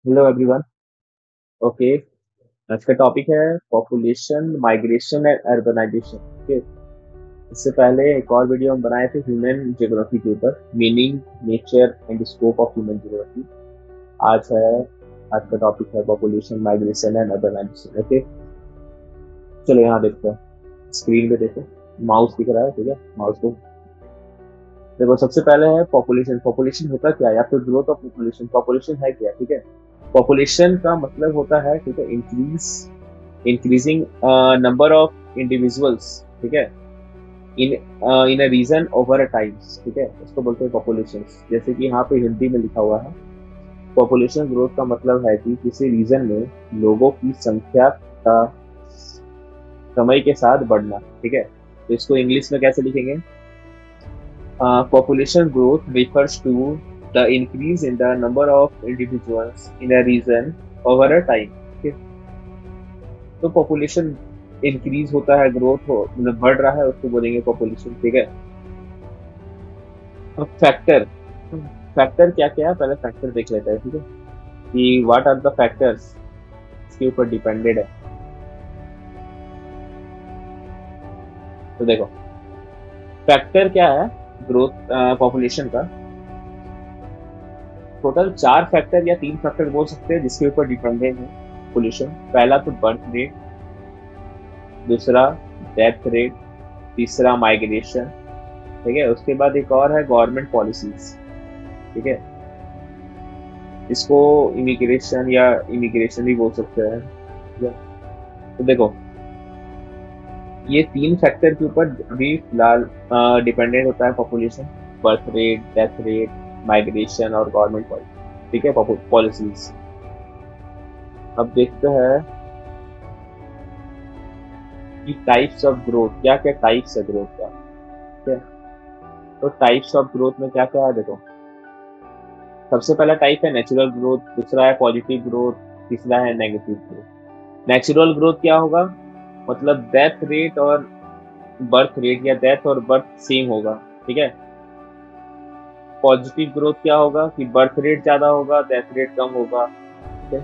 Hello everyone. Okay, आज का topic है population migration and urbanisation. Okay, इससे पहले एक और वीडियो हम बनाए थे ह्यूमन ज्योग्राफी के ऊपर, meaning, nature and scope of human geography. आज का टॉपिक है population migration and urbanisation. Okay, चलो यहाँ देखते हैं, स्क्रीन पे देखो, माउस दिख रहा है, ठीक है, माउस को देखो। सबसे पहले है पॉपुलेशन। पॉपुलेशन होता क्या है, या फिर ग्रोथ ऑफ पॉपुलेशन। पॉपुलेशन है क्या, ठीक है। पॉपुलेशन का मतलब होता है, ठीक है, इंक्रीजिंग नंबर ऑफ इंडिविजुअल्स, ठीक है, इन इन a reason over a times, ठीक है, उसको बोलते हैं पॉपुलेशन। जैसे कि यहाँ पे हिंदी में लिखा हुआ है, पॉपुलेशन ग्रोथ का मतलब है कि किसी रीजन में लोगों की संख्या का समय के साथ बढ़ना, ठीक है। तो इसको इंग्लिश में कैसे लिखेंगे? Population growth refers to the increase in the number of individuals in a region over a time. ठीक है? तो पॉपुलेशन इंक्रीज होता है, ग्रोथ हो मतलब बढ़ रहा है, उसको बोलेंगे पॉपुलेशन, ठीक है। अब फैक्टर, फैक्टर क्या क्या है, पहले फैक्टर देख लेते हैं, ठीक है, कि व्हाट आर द फैक्टर्स इसके ऊपर डिपेंडेड है। तो देखो, फैक्टर क्या है ग्रोथ पॉपुलेशन का। टोटल 4 फैक्टर या 3 फैक्टर बोल सकते हैं जिसके ऊपर डिपेंडेंट है पॉपुलेशन। पहला तो बर्थ रेट, दूसरा डेथ रेट, तीसरा माइग्रेशन, ठीक है। उसके बाद एक और है गवर्नमेंट पॉलिसीज, ठीक है, इसको इमिग्रेशन या इमिग्रेशन भी बोल सकते हैं, ठीक है। तो देखो, ये 3 फैक्टर के ऊपर अभी फिलहाल डिपेंडेंट होता है population: birth rate, death rate, migration और गवर्नमेंट पॉलिसी, ठीक है, पॉलिसीज। अब देखते हैं कि टाइप्स ऑफ ग्रोथ, क्या क्या टाइप्स है ग्रोथ का, ठीक है। तो टाइप्स ऑफ ग्रोथ में क्या क्या है देखो, सबसे पहला टाइप है नेचुरल ग्रोथ, दूसरा है पॉजिटिव ग्रोथ, तीसरा है नेगेटिव ग्रोथ। नेचुरल ग्रोथ क्या होगा, मतलब डेथ रेट और बर्थ रेट, या डेथ और बर्थ सेम होगा, ठीक है। पॉजिटिव ग्रोथ क्या होगा कि बर्थ रेट ज्यादा होगा, डेथ रेट कम होगा, ठीक है।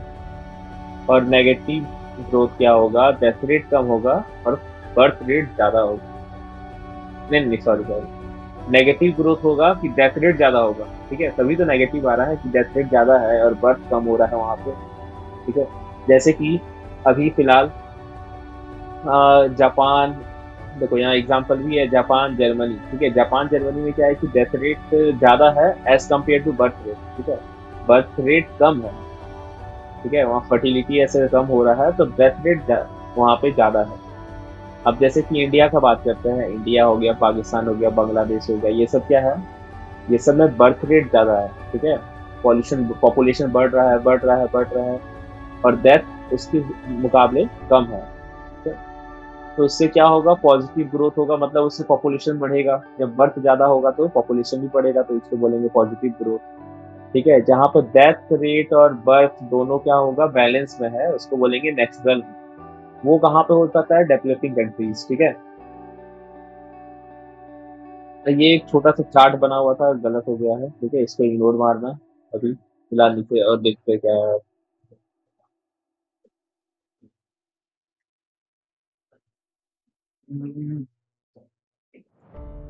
और नेगेटिव ग्रोथ क्या होगा, डेथ रेट कम होगा और बर्थ रेट ज्यादा होगा। नहीं नहीं, सॉरी सॉरी, नेगेटिव ग्रोथ होगा कि डेथ रेट ज्यादा होगा, ठीक है। तभी तो नेगेटिव आ रहा है कि डेथ रेट ज्यादा है और बर्थ कम हो रहा है वहां पे, ठीक है। जैसे कि अभी फिलहाल जापान, देखो यहाँ एग्जांपल भी है, जापान जर्मनी, ठीक है। जापान जर्मनी में क्या है कि डेथ रेट ज्यादा है as compare to birth rate, ठीक है। बर्थ रेट कम है, ठीक है, वहाँ फर्टिलिटी ऐसे कम हो रहा है, तो डेथ रेट वहाँ पे ज्यादा है। अब जैसे कि इंडिया का बात करते हैं, इंडिया हो गया, पाकिस्तान हो गया, बांग्लादेश हो गया, ये सब क्या है, ये सब में बर्थ रेट ज्यादा है, ठीक है। पॉल्यूशन पॉपुलेशन बढ़ रहा है, बढ़ रहा है, बढ़ रहा है, और डेथ उसके मुकाबले कम है, ठीक है। तो उससे क्या होगा, पॉजिटिव ग्रोथ होगा, मतलब उससे पॉपुलेशन बढ़ेगा। जब बर्थ ज्यादा होगा तो पॉपुलेशन भी बढ़ेगा, तो इसको बोलेंगे पॉजिटिव ग्रोथ, ठीक है। जहां पर डेथ रेट और बर्थ दोनों क्या होगा, बैलेंस में है, उसको बोलेंगे नेचुरल। वो कहाँ पे हो पाता है, डेवलपिंग कंट्रीज, ठीक है। तो ये एक छोटा सा चार्ट बना हुआ था, गलत हो गया है, ठीक है, इसको इग्नोर मारना अभी फिलहाल, नीचे और देखते हैं क्या है।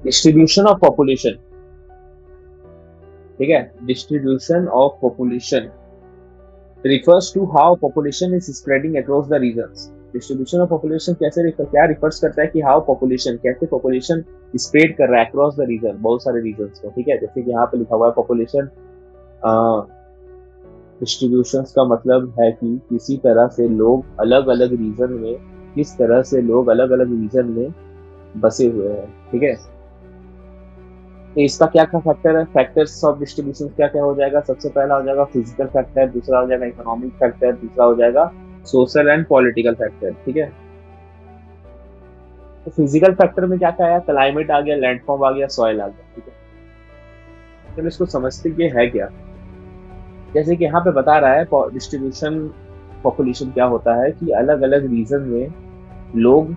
डिस्ट्रीब्यूशन ऑफ पॉपुलेशन, ठीक है, distribution of population refers to how population is spreading across the regions. Distribution of population क्या रिफर्स करता है कि हाउ पॉपुलेशन, कैसे पॉपुलेशन स्प्रेड कर रहा है अक्रॉस द रीजन, बहुत सारे रीजन को, ठीक है। जैसे कि यहाँ पे लिखा हुआ है पॉपुलेशन डिस्ट्रीब्यूशन का मतलब है कि किसी तरह से लोग अलग अलग रीजन में, किस तरह से लोग अलग अलग रीजन में बसे हुए हैं, ठीक है। तो इसका क्या क्या फैक्टर है, फैक्टर्स ऑफ डिस्ट्रीब्यूशन क्या क्या हो जाएगा, सबसे पहला हो जाएगा फिजिकल फैक्टर, दूसरा हो जाएगा इकोनॉमिक फैक्टर, तीसरा हो जाएगा सोशल एंड पॉलिटिकल फैक्टर, ठीक है। तो फिजिकल फैक्टर में क्या क्या आया, क्लाइमेट आ गया, लैंडफॉर्म आ गया, सॉइल आ गया, ठीक है। चलो इसको समझते ये है क्या। जैसे कि यहाँ पे बता रहा है डिस्ट्रीब्यूशन पॉपुलेशन क्या होता है कि अलग अलग रीजन में लोग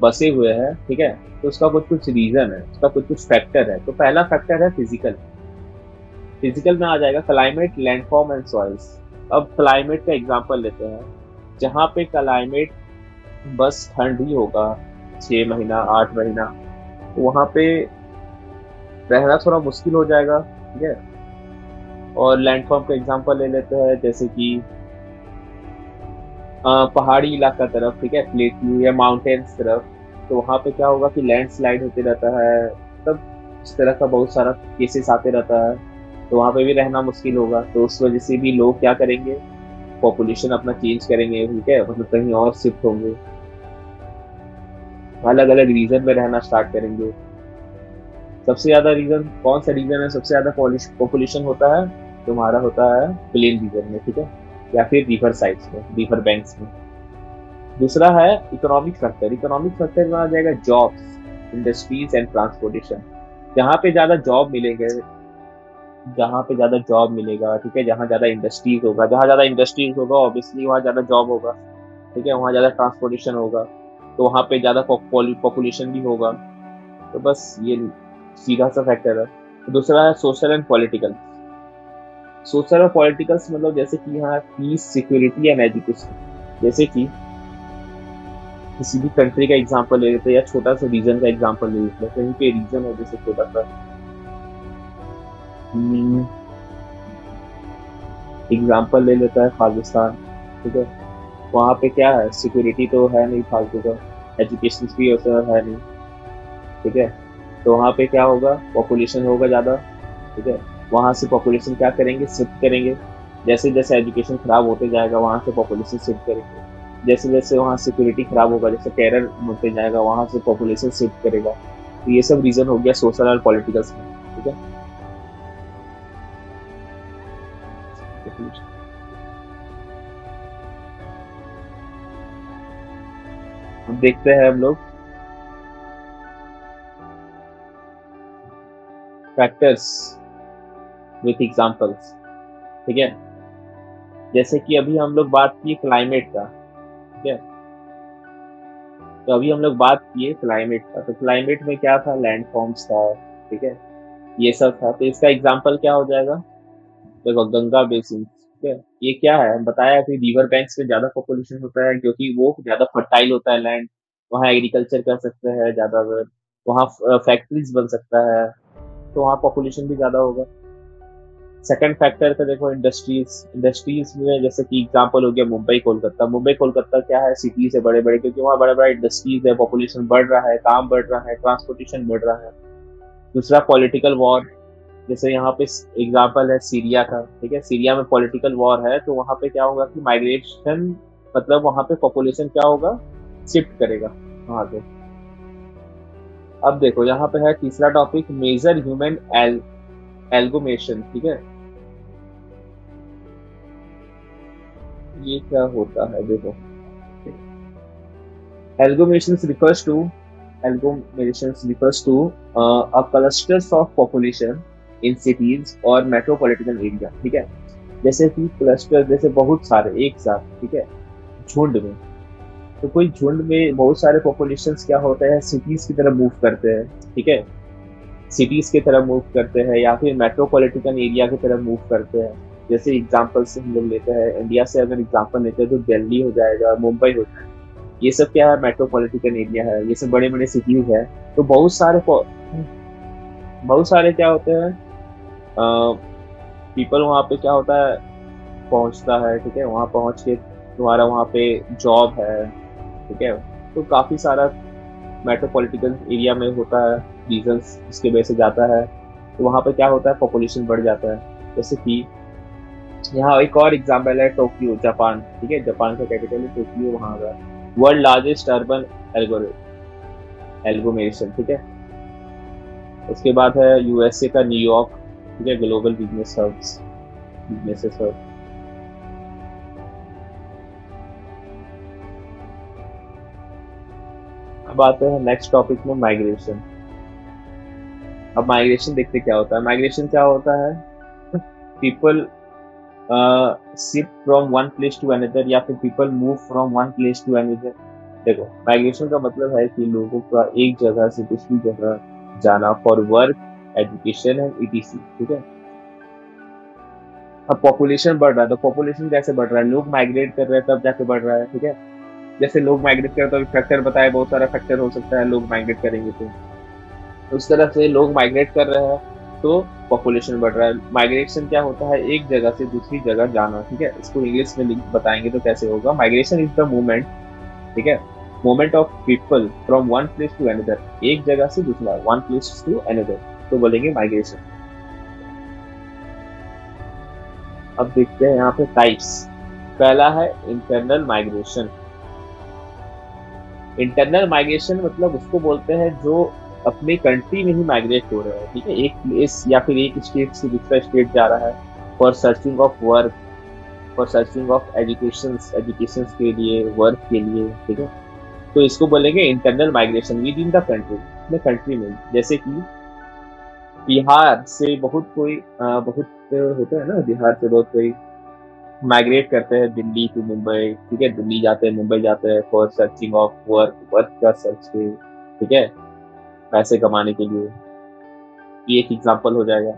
बसे हुए हैं, ठीक है। तो उसका कुछ कुछ रीजन है, उसका कुछ कुछ फैक्टर है। तो पहला फैक्टर है फिजिकल। फिजिकल में आ जाएगा क्लाइमेट, लैंडफॉर्म एंड सॉइल्स। अब क्लाइमेट का एग्जांपल लेते हैं, जहाँ पे क्लाइमेट बस ठंड ही होगा 6 महीना 8 महीना, तो वहाँ पे रहना थोड़ा मुश्किल हो जाएगा, ठीक है। और लैंडफॉर्म का एग्जांपल ले लेते हैं, जैसे कि पहाड़ी इलाका तरफ, ठीक है, प्लेट्यू या माउंटेन्स तरफ, तो वहाँ पे क्या होगा कि लैंडस्लाइड होते रहता है, तब इस तरह का बहुत सारा केसेस आते रहता है, तो वहाँ पे भी रहना मुश्किल होगा। तो उस वजह से भी लोग क्या करेंगे, पॉपुलेशन अपना चेंज करेंगे, ठीक है, मतलब कहीं और शिफ्ट होंगे, अलग अलग रीजन में रहना स्टार्ट करेंगे। सबसे ज्यादा रीजन कौन सा रीजन है, सबसे ज्यादा पॉपुलेशन होता है, तुम्हारा होता है प्लेन रीजन में, ठीक है, या फिर रिवर साइड्स में, रिवर बैंक्स में। दूसरा है इकोनॉमिक फैक्टर। इकोनॉमिक फैक्टर में आ जाएगा जॉब्स, इंडस्ट्रीज एंड ट्रांसपोर्टेशन। जहाँ पे ज्यादा जॉब मिलेंगे, जहाँ पे ज्यादा जॉब मिलेगा, ठीक है, जहाँ ज्यादा इंडस्ट्रीज होगा, जहाँ ज्यादा इंडस्ट्रीज होगा ऑब्वियसली वहाँ ज्यादा जॉब होगा, ठीक है, वहाँ ज्यादा ट्रांसपोर्टेशन होगा, तो वहाँ पे ज्यादा पॉपुलेशन भी होगा। तो बस ये सीधा सा फैक्टर है। दूसरा है सोशल एंड पॉलिटिकल। सोशल और पॉलिटिकल्स मतलब जैसे कि यहाँ पीस, सिक्योरिटी एंड एजुकेशन। जैसे कि किसी भी कंट्री का एग्जांपल ले लेते हैं या छोटा सा रीजन का एग्जांपल ले लेते हैं, कहीं पे रीजन है जैसे छोटा सा एग्जांपल ले लेता है पाकिस्तान, ठीक है, वहाँ पे क्या है, सिक्योरिटी तो है नहीं फालतू का, एजुकेशन भी वैसा है नहीं, ठीक है, तो वहाँ पे क्या होगा, पॉपुलेशन होगा ज़्यादा, ठीक है, वहाँ से पॉपुलेशन क्या करेंगे, शिफ्ट करेंगे। जैसे जैसे एजुकेशन खराब होते जाएगा वहाँ से पॉपुलेशन शिफ्ट करेंगे, जैसे जैसे वहाँ सिक्योरिटी खराब होगा, जैसे टेरर होते जाएगा वहाँ से पॉपुलेशन शिफ्ट करेगा। तो ये सब रीजन हो गया सोशल और पॉलिटिकल्स में, ठीक है। अब देखते हैं हम लोग फैक्टर्स विथ एग्जांपल्स, ठीक है। जैसे कि अभी हम लोग बात की क्लाइमेट का, ठीक है, तो अभी हम लोग बात किए क्लाइमेट का, तो क्लाइमेट में क्या था, लैंड फॉर्म्स था, ठीक है, ये सब था। तो इसका एग्जांपल क्या हो जाएगा, देखो गंगा बेसिन, ठीक है, ये क्या है, हम बताया कि रिवर बैंक्स में ज्यादा पॉपुलेशन होता है क्योंकि वो ज्यादा फर्टाइल होता है लैंड, वहाँ एग्रीकल्चर कर सकते हैं ज्यादा, वहाँ फैक्ट्रीज बन सकता है, तो वहाँ पॉपुलेशन भी ज्यादा होगा। सेकंड फैक्टर का देखो इंडस्ट्रीज। इंडस्ट्रीज में जैसे कि एग्जांपल हो गया मुंबई कोलकाता। मुंबई कोलकाता क्या है, सिटीज है बड़े बड़े, क्योंकि वहाँ बड़ा बड़ा इंडस्ट्रीज है, पॉपुलेशन बढ़ रहा है, काम बढ़ रहा है, ट्रांसपोर्टेशन बढ़ रहा है। दूसरा पॉलिटिकल वॉर, जैसे यहाँ पे एग्जांपल है सीरिया का, ठीक है, सीरिया में पॉलिटिकल वॉर है, तो वहाँ पे क्या होगा कि माइग्रेशन, मतलब वहाँ पे पॉपुलेशन क्या होगा, शिफ्ट करेगा वहाँ पे। अब देखो यहाँ पे है तीसरा टॉपिक, मेजर ह्यूमन एल्गोमेशन, ठीक है, ये क्या होता है देखो, Agglomeration refers to agglomeration refers to a clusters of population in cities और metropolitan area, ठीक है। जैसे कि क्लस्टर, जैसे बहुत सारे एक साथ, ठीक है, झुंड में, तो कोई झुंड में बहुत सारे पॉपुलेशंस क्या होते हैं, सिटीज की तरफ मूव करते हैं, ठीक है, सिटीज की तरफ मूव करते हैं या फिर मेट्रोपॉलिटन एरिया की तरफ मूव करते हैं। जैसे एग्जांपल से हम लोग लेते हैं, इंडिया से अगर एग्जांपल लेते हैं तो दिल्ली हो जाएगा, मुंबई हो जाएगा, ये सब क्या है, मेट्रोपॉलिटन एरिया है, ये सब बड़े बड़े सिटीज है। तो बहुत सारे क्या होते हैं, पीपल वहाँ पे क्या होता है, पहुँचता है, ठीक है, वहाँ पहुँच के तुम्हारा वहाँ पे जॉब है, ठीक है, तो काफी सारा मेट्रोपॉलिटन एरिया में होता है, रीजन्स इसके वजह से जाता है, तो वहाँ पे क्या होता है, पॉपुलेशन बढ़ जाता है। जैसे कि यहाँ एक और एग्जाम्पल है टोक्यो, जापान, ठीक है, जापान का कैपिटल है टोक्यो, वहाँ का वर्ल्ड लार्जेस्ट अर्बन एल्गोमेशन, ठीक है। उसके बाद है यूएसए का न्यूयॉर्क, ठीक है, ग्लोबल बिजनेसेस हब। अब आते हैं नेक्स्ट टॉपिक में, माइग्रेशन। अब माइग्रेशन देखते क्या होता है, माइग्रेशन क्या होता है, people shift from one place to another या फिर people move from one place to another. देखो माइग्रेशन का मतलब है कि लोगों का एक जगह से दूसरी जगह जाना for work, education and etc, ठीक है। अब पॉपुलेशन बढ़ रहा है, तो पॉपुलेशन कैसे बढ़ रहा है, लोग माइग्रेट कर रहे हैं तब जाके बढ़ रहा है, ठीक है। जैसे लोग माइग्रेट कर रहे तो फैक्टर बताए, बहुत सारा फैक्टर हो सकता है लोग माइग्रेट करेंगे तो उस तरह से लोग माइग्रेट कर रहे हैं तो पॉपुलेशन बढ़ रहा है। माइग्रेशन क्या होता है, एक जगह से दूसरी जगह जाना, ठीक है। इसको इंग्लिश में लिख बताएंगे तो कैसे होगा, माइग्रेशन इज द मूवमेंट, ठीक है, movement of people from one place to another, एक जगह से दूसरा, वन प्लेस टू अनदर, तो बोलेंगे माइग्रेशन। अब देखते हैं यहाँ पे टाइप्स। पहला है इंटरनल माइग्रेशन। इंटरनल माइग्रेशन मतलब उसको बोलते हैं जो अपनी कंट्री में ही माइग्रेट हो रहे हैं, ठीक है, एक प्लेस या फिर एक स्टेट से दूसरा स्टेट जा रहा है for searching of work, for searching of education के लिए, वर्क के लिए, ठीक है। तो इसको बोलेंगे internal migration with in the country, अपने कंट्री में। जैसे कि बिहार से बहुत कोई बहुत होता है ना, बिहार से बहुत कोई माइग्रेट करते हैं दिल्ली टू मुंबई, ठीक है, दिल्ली जाते हैं, मुंबई जाते हैं for searching of work, work का सर्च के, ठीक है, पैसे कमाने के लिए। ये एक एग्जांपल हो जाएगा।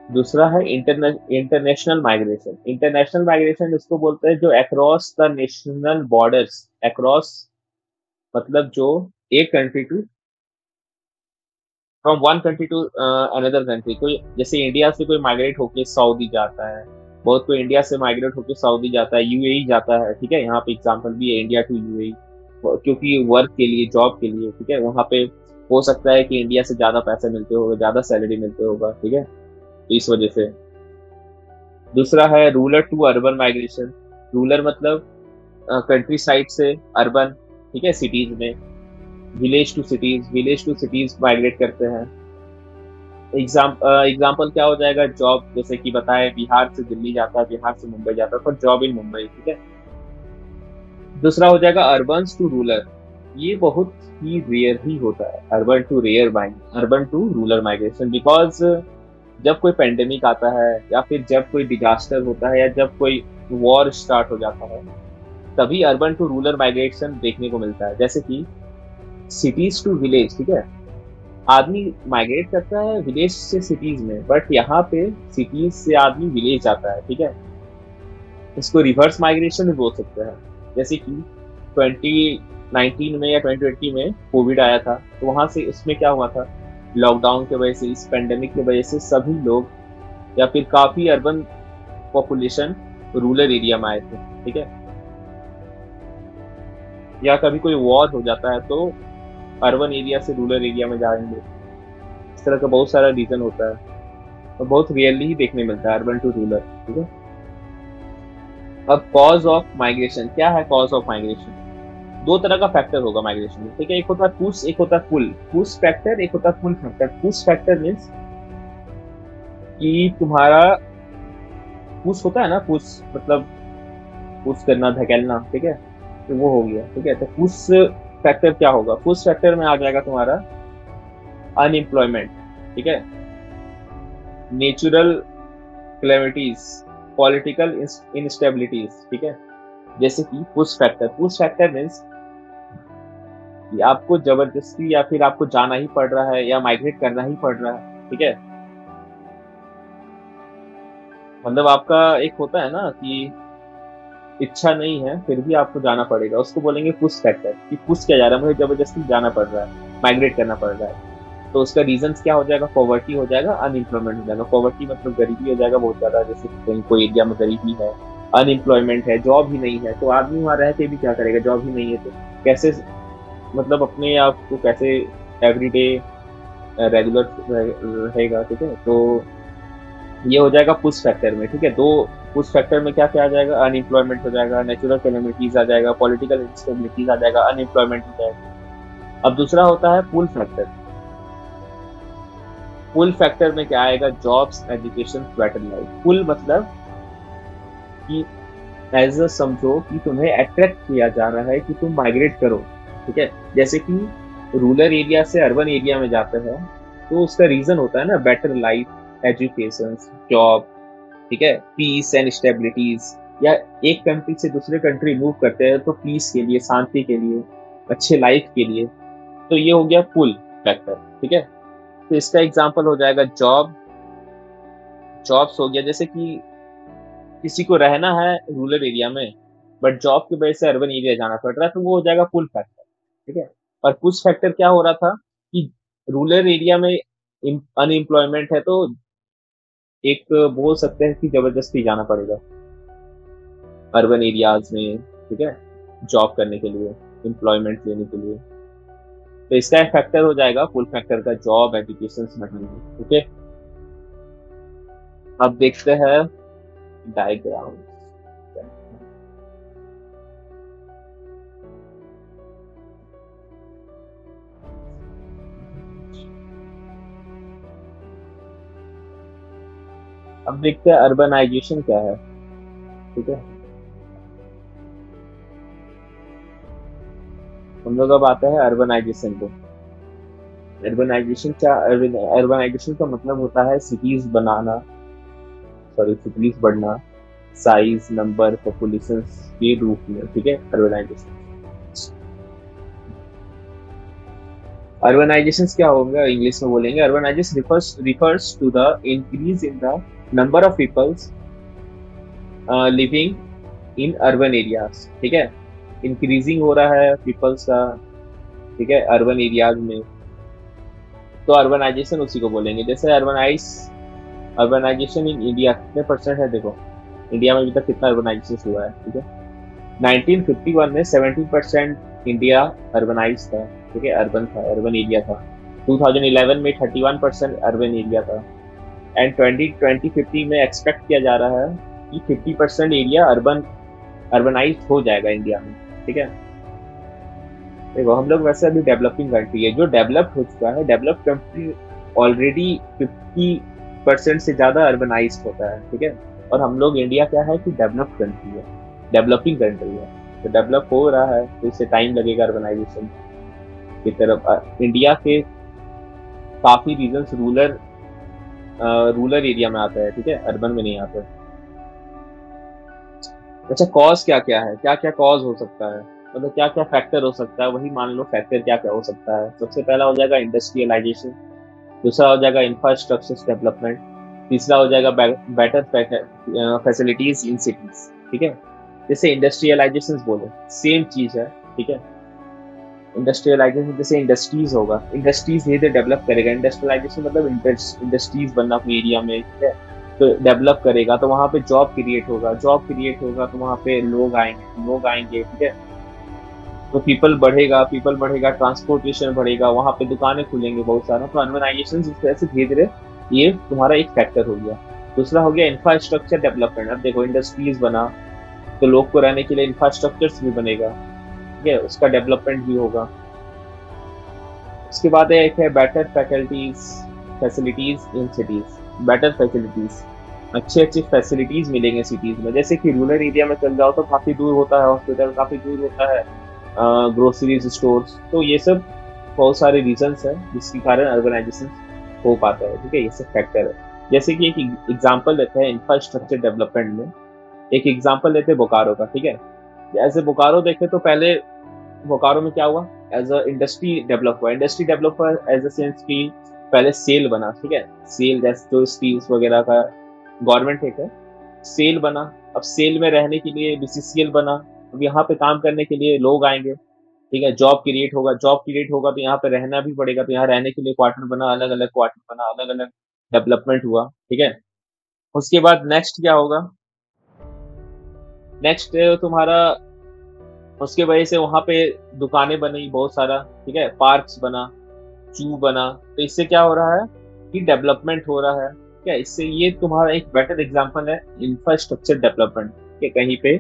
दूसरा है इंटरनेशनल माइग्रेशन। इंटरनेशनल माइग्रेशन इसको बोलते हैं जो across the national borders, across मतलब जो एक country to, from one country to another country. कोई जैसे इंडिया से कोई माइग्रेट होके सऊदी जाता है, बहुत कोई इंडिया से माइग्रेट होके सऊदी जाता है, यूएई जाता है, ठीक है। यहाँ पे एग्जांपल भी है इंडिया टू यूएई, क्योंकि वर्क के लिए, जॉब के लिए, ठीक है। वहाँ पे हो सकता है कि इंडिया से ज्यादा पैसे मिलते होगा, ज्यादा सैलरी मिलते होगा, ठीक है, तो इस वजह से। दूसरा है rural to urban migration. Rural मतलब कंट्री साइड से अर्बन, ठीक है, सिटीज में। विलेज टू सिटीज माइग्रेट करते हैं। एग्जाम्पल क्या हो जाएगा, जॉब, जैसे कि बताए बिहार से दिल्ली जाता है, बिहार से मुंबई जाता है फॉर जॉब इन मुंबई, ठीक है। दूसरा हो जाएगा अर्बन टू रूरल। ये बहुत ही रेयर ही होता है, urban to rural migration, because जब कोई पेंडेमिक आता है या फिर जब कोई डिजास्टर होता है या जब कोई वॉर स्टार्ट हो जाता है, तभी अर्बन टू रूरल माइग्रेशन देखने को मिलता है। जैसे कि सिटीज टू विलेज, ठीक है, आदमी माइग्रेट करता है विलेज से सिटीज में, बट यहाँ पे सिटीज से आदमी विलेज जाता है, ठीक है। इसको रिवर्स माइग्रेशन भी बोल सकते हैं। जैसे कि 2019 में या 2020 में कोविड आया था, तो वहां से उसमें क्या हुआ था, लॉकडाउन की वजह से, इस पेंडेमिक की वजह से सभी लोग या फिर काफी अर्बन पॉपुलेशन रूरल एरिया में आए थे, ठीक है। या कभी कोई वॉर हो जाता है तो अर्बन एरिया से रूरल एरिया में जाएंगे। इस तरह का बहुत सारा रीजन होता है और बहुत रियरली ही देखने मिलता है अर्बन टू रूरल, ठीक है। अब कॉज ऑफ माइग्रेशन क्या है, कॉज ऑफ माइग्रेशन दो तरह का फैक्टर होगा माइग्रेशन में, ठीक है। एक होता है पुश, एक होता है पुल। पुश फैक्टर, एक होता है pull factor. Push factor means कि तुम्हारा पुश होता है ना, पुश मतलब पुश करना, धकेलना, ठीक है, तो वो हो गया, ठीक है। तो पुश फैक्टर क्या होगा, पुश फैक्टर में आ जाएगा तुम्हारा अनएम्प्लॉयमेंट, ठीक है, नेचुरल कैलेमिटीज, पॉलिटिकल इंस्टेबिलिटीज, ठीक है। जैसे कि पुश फैक्टर मीन्स कि आपको जबरदस्ती या फिर आपको जाना ही पड़ रहा है या माइग्रेट करना ही पड़ रहा है, ठीक है। मतलब आपका एक होता है ना कि इच्छा नहीं है फिर भी आपको जाना पड़ेगा, उसको बोलेंगे पुश फैक्टर, कि पुश किया जा रहा है, मुझे जबरदस्ती जाना पड़ रहा है, माइग्रेट करना पड़ रहा है। तो उसका रीजन क्या हो जाएगा, पॉवर्टी हो जाएगा, अनएम्प्लॉयमेंट हो जाएगा। पॉवर्टी मतलब गरीबी हो जाएगा बहुत ज्यादा, जैसे कहीं कोई एरिया में गरीबी है, अनएम्प्लॉयमेंट है, जॉब ही नहीं है, तो आदमी वहां रह के भी क्या करेगा, जॉब ही नहीं है तो कैसे, मतलब अपने आप को कैसे एवरीडे रेगुलर रहेगा, ठीक है। तो ये हो जाएगा पुश फैक्टर में, ठीक है। दो पुश फैक्टर में क्या क्या आ जाएगा, अनएम्प्लॉयमेंट हो जाएगा, नेचुरल कैलेमिटीज आ जाएगा, पॉलिटिकल इंस्टेबिलिटीज आ जाएगा, अनएम्प्लॉयमेंट हो जाएगा। अब दूसरा होता है पुल फैक्टर। पुल फैक्टर में क्या आएगा, जॉब्स, एजुकेशन, बेटर लाइफ। पुल मतलब कि एज अ समझो कि तुम्हें अट्रैक्ट किया जा रहा है कि तुम माइग्रेट करो, ठीक है। जैसे कि रूरल एरिया से अर्बन एरिया में जाते हैं तो उसका रीजन होता है ना, बेटर लाइफ, एजुकेशन, जॉब, ठीक है, पीस एंड स्टेबिलिटीज। या एक कंट्री से दूसरे कंट्री मूव करते हैं तो पीस के लिए, शांति के लिए, अच्छे लाइफ के लिए। तो ये हो गया पुल फैक्टर, ठीक है। तो इसका एग्जांपल हो जाएगा जॉब, जॉब्स हो गया, जैसे कि किसी को रहना है रूरल एरिया में बट जॉब की वजह से अर्बन एरिया जाना पड़ रहा है, तो वो हो जाएगा पुल फैक्टर। ठीक है। और पुश फैक्टर क्या हो रहा था कि रूरल एरिया में अनएम्प्लॉयमेंट है, तो एक बोल सकते हैं कि जबरदस्ती जाना पड़ेगा अर्बन एरियाज में। ठीक है। जॉब करने के लिए, एम्प्लॉयमेंट लेने के लिए। तो इसका एक फैक्टर हो जाएगा पुल फैक्टर का, जॉब एजुकेशन बढ़ेंगे। ओके। अब देखते हैं डायग्राम। अब देखते हैं अर्बनाइजेशन क्या है। ठीक है। हम लोग अब आते हैं अर्बनाइजेशन को। अर्बनाइजेशन क्या, अर्बनाइजेशन का मतलब होता है सिटीज बनाना, सॉरी सिटीज बढ़ना, साइज, नंबर, पॉपुलेशन के रूप में। ठीक है। अर्बनाइजेशन, अर्बनाइजेशन क्या होगा इंग्लिश में बोलेंगे। Urbanisation refers to the increase in the number of peoples living in urban areas. ठीक है। इंक्रीजिंग हो रहा है पीपल्स का, ठीक है, अर्बन एरियाज में, तो अर्बनाइजेशन उसी को बोलेंगे। जैसे अर्बनाइजेशन इन इंडिया कितने परसेंट है, देखो इंडिया में अभी तक कितना अर्बनाइजेशन हुआ है। ठीक है। 1951 में 17% इंडिया अर्बनाइज था। ठीक है, अर्बन था, अर्बन एरिया था। 2011 में 31% अर्बन एरिया था। एंड 2050 में एक्सपेक्ट किया जा रहा है कि 50% एरिया अर्बनाइज हो जाएगा इंडिया में। ठीक है। देखो हम लोग वैसे अभी डेवलपिंग कंट्री है, जो डेवलप्ड हो चुका है, डेवलप्ड कंट्री ऑलरेडी 50% से ज्यादा अर्बनाइज होता है। ठीक है। और हम लोग इंडिया क्या है कि डेवलप्ड कंट्री है, डेवलपिंग कंट्री है, तो डेवलप हो रहा है, तो इससे टाइम लगेगा अर्बनाइजेशन की तरफ। इंडिया के काफी रीजन्स रूरल एरिया में आता है। ठीक है, अर्बन में नहीं आता है। अच्छा, कॉज क्या क्या है, क्या क्या कॉज हो सकता है, मतलब क्या क्या फैक्टर हो सकता है, वही मान लो फैक्टर क्या क्या हो सकता है। सबसे पहला हो जाएगा इंडस्ट्रियलाइजेशन, दूसरा हो जाएगा इंफ्रास्ट्रक्चर डेवलपमेंट, तीसरा हो जाएगा बेटर फैसिलिटीज इन सिटीज। ठीक है। जैसे इंडस्ट्रियलाइजेशन बोले, सेम चीज है। ठीक है। इंडस्ट्रियलाइजेशन जैसे इंडस्ट्रीज होगा, इंडस्ट्रीज धीरे धीरे डेवलप करेगा। इंडस्ट्रियलाइजेशन मतलब इंडस्ट्रीज बनना अपनी एरिया में। ठीक है। तो डेवलप करेगा तो वहां पे जॉब क्रिएट होगा, जॉब क्रिएट होगा तो वहां पे लोग आएंगे। ठीक है। तो पीपल बढ़ेगा, ट्रांसपोर्टेशन बढ़ेगा, वहां पे दुकानें खुलेंगे बहुत सारा। तो अर्बनाइजेशन इस तरह से धीरे धीरे ये तुम्हारा एक फैक्टर हो गया। दूसरा हो गया इंफ्रास्ट्रक्चर डेवलपमेंट। अब देखो इंडस्ट्रीज बना तो लोग को रहने के लिए इंफ्रास्ट्रक्चर भी बनेगा। ठीक है, उसका डेवलपमेंट भी होगा। उसके बाद एक है better facilities in cities. Better facilities, अच्छी अच्छी फैसिलिटीज मिलेंगे सिटीज में। जैसे कि रूरल एरिया में चल जाओ तो काफी दूर होता है हॉस्पिटल, काफी दूर होता है ग्रोसरीज स्टोर्स। तो ये सब बहुत सारे रीजंस है जिसके कारण अर्बनाइजेशन हो पाता है। ठीक है, ये सब फैक्टर है। जैसे कि एक एग्जांपल लेते हैं इंफ्रास्ट्रक्चर डेवलपमेंट में, एक एग्जांपल लेते हैं बोकारो का। ठीक है। जैसे बोकारो देखे तो पहले बोकारो में क्या हुआ, एज अ इंडस्ट्री डेवलप हुआ। इंडस्ट्री डेवलप हुआ एज अ सेंस की पहले सेल बना। ठीक है। सेल जैसे जो स्टील्स वगैरह का गवर्नमेंट है, सेल बना। अब सेल में रहने के लिए बीसीसीएल बना। अब यहाँ पे काम करने के लिए लोग आएंगे। ठीक है, जॉब क्रिएट होगा, जॉब क्रिएट होगा तो यहाँ पे रहना भी पड़ेगा, तो यहाँ रहने के लिए क्वार्टर बना, अलग अलग क्वार्टर बना, अलग अलग डेवलपमेंट हुआ। ठीक है। उसके बाद नेक्स्ट क्या होगा, नेक्स्ट तुम्हारा, उसके वजह से वहां पे दुकानें बनी बहुत सारा। ठीक है, पार्क्स बना, जू बना। तो इससे क्या हो रहा है कि डेवलपमेंट हो रहा है। क्या इससे, ये तुम्हारा एक बेटर एग्जांपल है इंफ्रास्ट्रक्चर डेवलपमेंट के। कहीं पे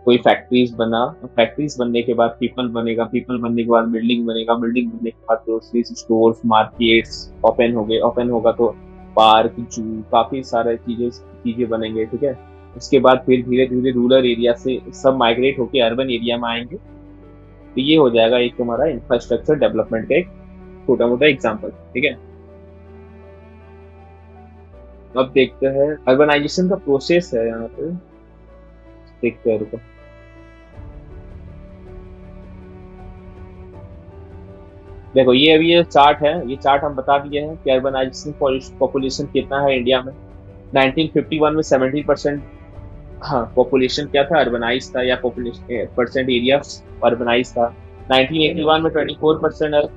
कोई फैक्ट्रीज बना, फैक्ट्रीज बनने के बाद पीपल बनेगा, पीपल बनने के बाद बिल्डिंग बनेगा, बिल्डिंग बनने के बाद ग्रोसरीज स्टोर्स, मार्केट्स ओपन हो गए, ओपन होगा तो पार्क, जू, काफी सारे चीजें बनेंगे। ठीक है। उसके बाद फिर धीरे धीरे रूरल एरिया से सब माइग्रेट होके अर्बन एरिया में आएंगे। तो ये हो जाएगा एक तुम्हारा इंफ्रास्ट्रक्चर डेवलपमेंट का एक छोटा मोटा एग्जाम्पल। ठीक है। अब देखते हैं अर्बनाइजेशन का प्रोसेस है यहाँ पे, देखते हैं, रुको। देखो ये अभी ये चार्ट है, ये चार्ट हम बता दिए हैं कि अर्बनाइजेशन पॉपुलेशन कितना है इंडिया में। 1951 में 70%, हाँ, पॉपुलेशन क्या था, अर्बनाइज था, या पॉपुलेशन परसेंट एरिया अर्बनाइज था। 1981 में 24%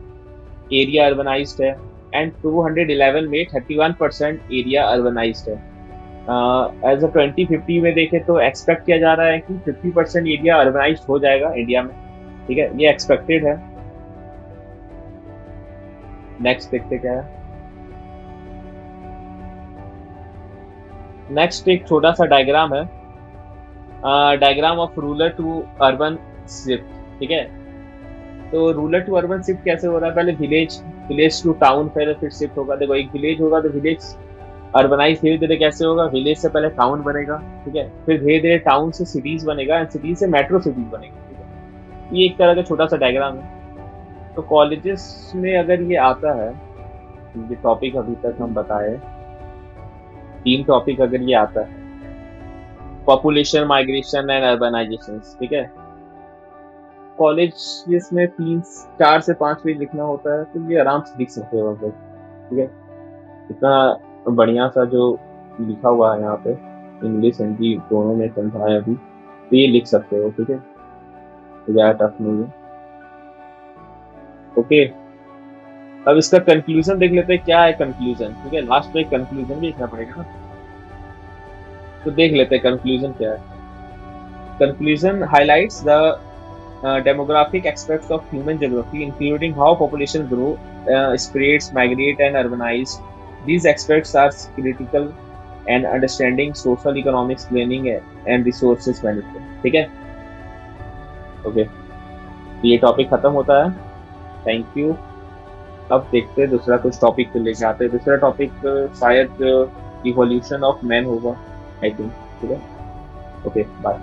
एरिया अर्बनाइज्ड है, एंड 211 में 31% एरिया अर्बनाइज्ड है। एज अ 2050 में देखें तो एक्सपेक्ट किया जा रहा है कि 50% एरिया अर्बनाइज्ड हो जाएगा इंडिया में। ठीक है, ये एक्सपेक्टेड है। नेक्स्ट देखते क्या है। नेक्स्ट एक छोटा सा डायग्राम है, diagram of rural to urban shift. ठीक है, तो रूरल टू अर्बन शिफ्ट कैसे हो रहा है, पहले विलेज विलेज टू टाउन, फिर शिफ्ट होगा। देखो, एक विलेज होगा तो विलेज अर्बनाइज धीरे धीरे कैसे होगा, विलेज से पहले टाउन बनेगा, ठीक है, फिर धीरे धीरे टाउन से सिटीज बनेगा, एंड सिटी से मेट्रो सिटीज बनेगा। ठीक है, ये एक तरह का छोटा सा डायग्राम है। तो कॉलेजेस में अगर ये आता है, ये टॉपिक अभी तक हम बताए, 3 टॉपिक अगर ये आता है, पॉपुलेशन, माइग्रेशन एंड अर्बनाइजेशन, ठीक है, कॉलेज जिसमें 4 से 5 पेज लिखना होता है, तो ये आराम से लिख सकते हो आप लोग। ठीक है, इतना बढ़िया सा जो लिखा हुआ है यहाँ पे, इंग्लिश हिंदी दोनों में समझाया अभी, तो ये लिख सकते हो। ठीक है, तो ज़्यादा टफ नहीं है। ओके, अब इसका कंक्लूजन देख लेते हैं, क्या है कंक्लूजन। ठीक है, लास्ट में कंक्लूजन भी लिखना पड़ेगा ना, तो देख लेते हैं कंक्लूजन क्या है। Conclusion highlights the demographic aspects of human geography, including how population grow, spreads, migrate, and urbanize. These aspects are critical and understanding social economics planning and resources management. ठीक है, ओके, ये टॉपिक खत्म होता है। Thank you. अब देखते हैं दूसरा कुछ टॉपिक पे लेके आते हैं। दूसरा टॉपिक शायद इवोल्यूशन ऑफ मैन होगा, आई थिंक। ठीक है, ओके, बाय।